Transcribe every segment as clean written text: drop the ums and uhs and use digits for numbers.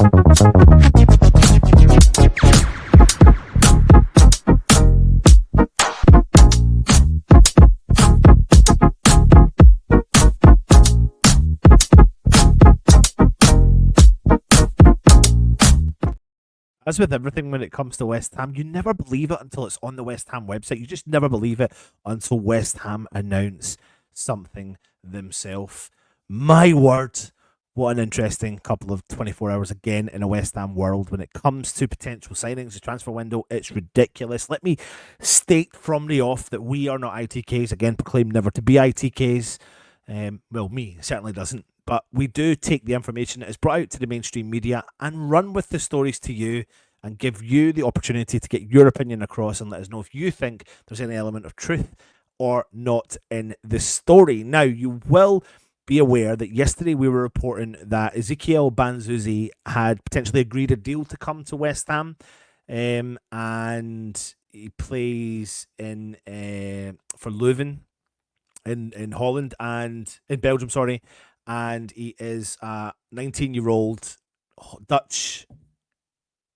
As with everything when it comes to West Ham, you never believe it until it's on the West Ham website. You just never believe it until West Ham announce something themselves. My word, what an interesting couple of 24 hours again in a West Ham world when it comes to potential signings. The transfer window, it's ridiculous. Let me state from the off that we are not ITKs. Again, proclaim never to be ITKs. Well, me certainly doesn't. But we do take the information that is brought out to the mainstream media and run with the stories to you and give you the opportunity to get your opinion across and let us know if you think there's any element of truth or not in the story. Now, you will be aware that yesterday we were reporting that Ezekiel Banzuzi had potentially agreed a deal to come to West Ham, and he plays in for Leuven in Holland and in Belgium, sorry, and he is a 19-year-old Dutch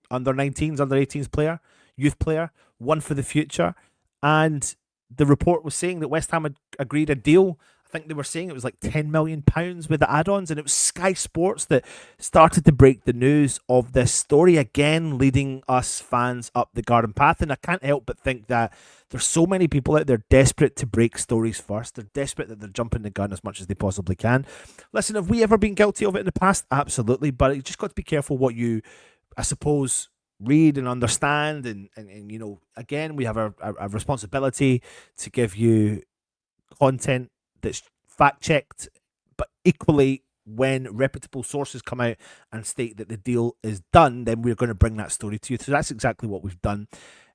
under 19s, under 18s player, youth player, one for the future. And the report was saying that West Ham had agreed a deal. I think they were saying it was like £10 million with the add-ons, and it was Sky Sports that started to break the news of this story, again leading us fans up the garden path. And I can't help but think that there's so many people out there desperate to break stories first. They're desperate that they're jumping the gun as much as they possibly can. Listen, have we ever been guilty of it in the past? Absolutely, but you just got to be careful what you, I suppose, read and understand. And you know, again, we have a responsibility to give you content that's fact checked, but equally, when reputable sources come out and state that the deal is done, then we're going to bring that story to you. So that's exactly what we've done.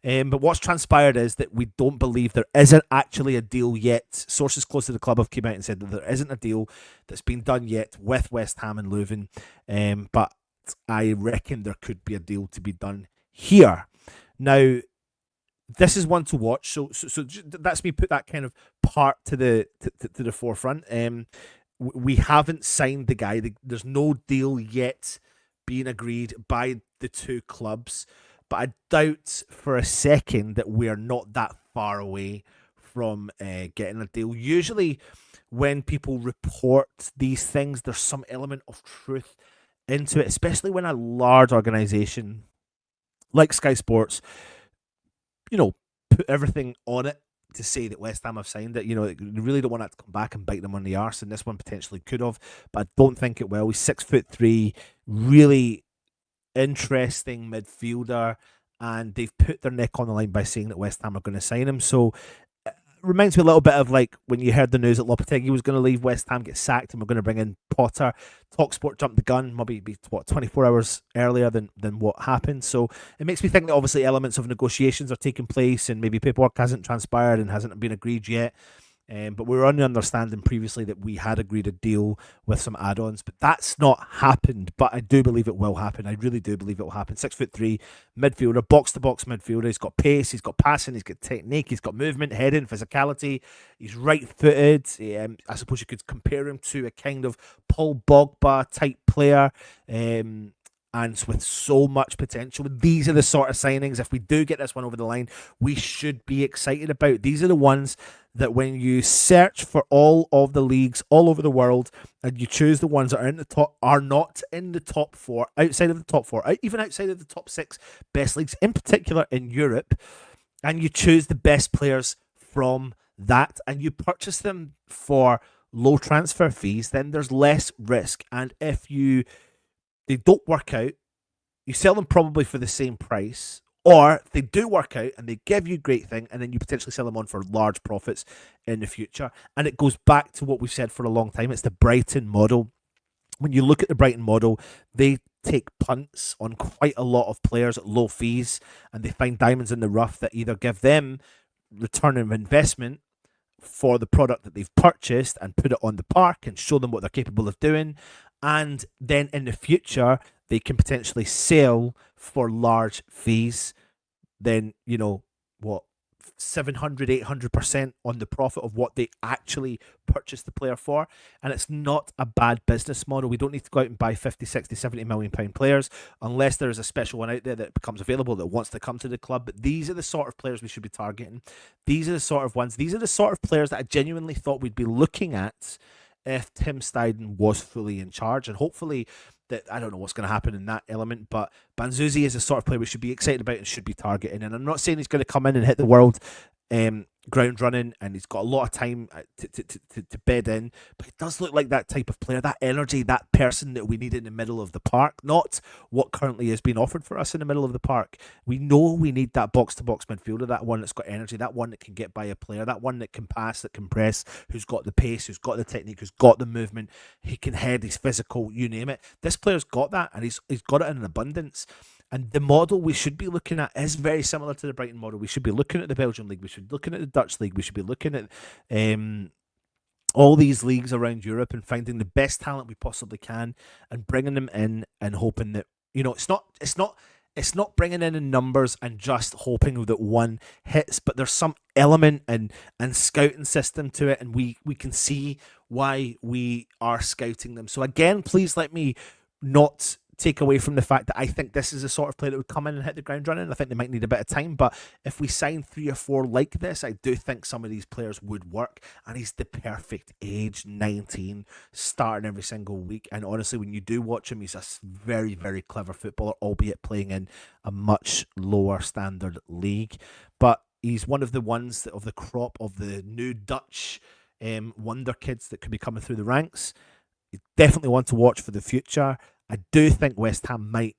But what's transpired is that we don't believe there isn't actually a deal yet. Sources close to the club have come out and said that there isn't a deal that's been done yet with West Ham and Leuven. But I reckon there could be a deal to be done here. Now, this is one to watch. So that's me put that kind of part to the forefront. We haven't signed the guy. There's no deal yet being agreed by the two clubs. But I doubt for a second that we're not that far away from getting a deal. Usually when people report these things, there's some element of truth into it, especially when a large organisation like Sky Sports, you know, put everything on it to say that West Ham have signed it. You know, they really don't want that to come back and bite them on the arse, and this one potentially could have, but I don't think it will. He's 6'3", really interesting midfielder, and they've put their neck on the line by saying that West Ham are going to sign him. So it reminds me a little bit of like when you heard the news that Lopetegui was going to leave West Ham, get sacked, and we're going to bring in Potter. TalkSport jumped the gun, maybe 24 hours earlier than what happened. So it makes me think that obviously elements of negotiations are taking place, and maybe paperwork hasn't transpired and hasn't been agreed yet. But we were on the understanding previously that we had agreed a deal with some add-ons, but that's not happened. But I do believe it will happen. I really do believe it will happen. 6'3" midfielder, box-to-box midfielder. He's got pace, he's got passing, he's got technique, he's got movement, heading, physicality. He's right-footed. I suppose you could compare him to a kind of Paul Pogba type player. And with so much potential. These are the sort of signings, if we do get this one over the line, we should be excited about. These are the ones that when you search for all of the leagues all over the world and you choose the ones that are in the top, are not in the top four, outside of the top four, even outside of the top six best leagues, in particular in Europe, and you choose the best players from that and you purchase them for low transfer fees, then there's less risk. And if they don't work out, you sell them probably for the same price, or they do work out and they give you a great thing, and then you potentially sell them on for large profits in the future. And it goes back to what we've said for a long time. It's the Brighton model. When you look at the Brighton model, they take punts on quite a lot of players at low fees, and they find diamonds in the rough that either give them return of investment for the product that they've purchased and put it on the park and show them what they're capable of doing. And then in the future, they can potentially sell for large fees. Then, you know, what, 700, 800% on the profit of what they actually purchased the player for. And it's not a bad business model. We don't need to go out and buy 50, 60, 70 million pound players unless there is a special one out there that becomes available that wants to come to the club. But these are the sort of players we should be targeting. These are the sort of ones, these are the sort of players that I genuinely thought we'd be looking at if Tim Steidten was fully in charge. And hopefully, that I don't know what's going to happen in that element, but Banzuzi is the sort of player we should be excited about and should be targeting. And I'm not saying he's going to come in and hit the world ground running, and he's got a lot of time to bed in, but it does look like that type of player, that energy, that person that we need in the middle of the park, not what currently is being offered for us in the middle of the park. We know we need that box-to-box midfielder, that one that's got energy, that one that can get by a player, that one that can pass, that can press, who's got the pace, who's got the technique, who's got the movement, he can head, he's physical, you name it. This player's got that, and he's got it in an abundance. And the model we should be looking at is very similar to the Brighton model. We should be looking at the Belgian league. We should be looking at the Dutch league. We should be looking at all these leagues around Europe and finding the best talent we possibly can and bringing them in and hoping that, you know, it's not bringing in numbers and just hoping that one hits, but there's some element and scouting system to it, and we can see why we are scouting them. So again, please let me not take away from the fact that I think this is the sort of player that would come in and hit the ground running. I think they might need a bit of time, but if we sign 3 or 4 like this, I do think some of these players would work, and he's the perfect age, 19, starting every single week. And honestly, when you do watch him, he's a very, very clever footballer, albeit playing in a much lower standard league. But he's one of the ones of the crop of the new Dutch wonder kids that could be coming through the ranks. You definitely want to watch for the future. I do think West Ham might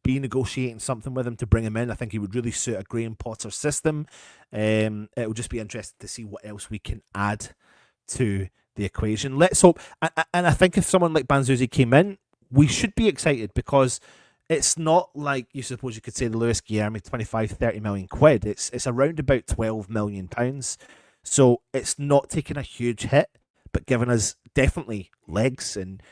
be negotiating something with him to bring him in. I think he would really suit a Graham Potter system. It will just be interesting to see what else we can add to the equation. Let's hope. And I think if someone like Banzuzi came in, we should be excited, because it's not like you suppose you could say the Lewis Guilherme 25, 30 million quid. It's around about £12 million. So it's not taking a huge hit, but giving us definitely legs and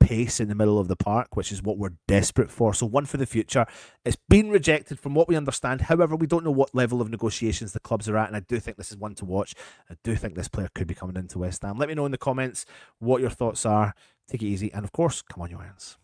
pace in the middle of the park, which is what we're desperate for. So one for the future. It's been rejected from what we understand. However, we don't know what level of negotiations the clubs are at, and I do think this is one to watch. I do think this player could be coming into West Ham. Let me know in the comments what your thoughts are. Take it easy, and of course, come on, you irons.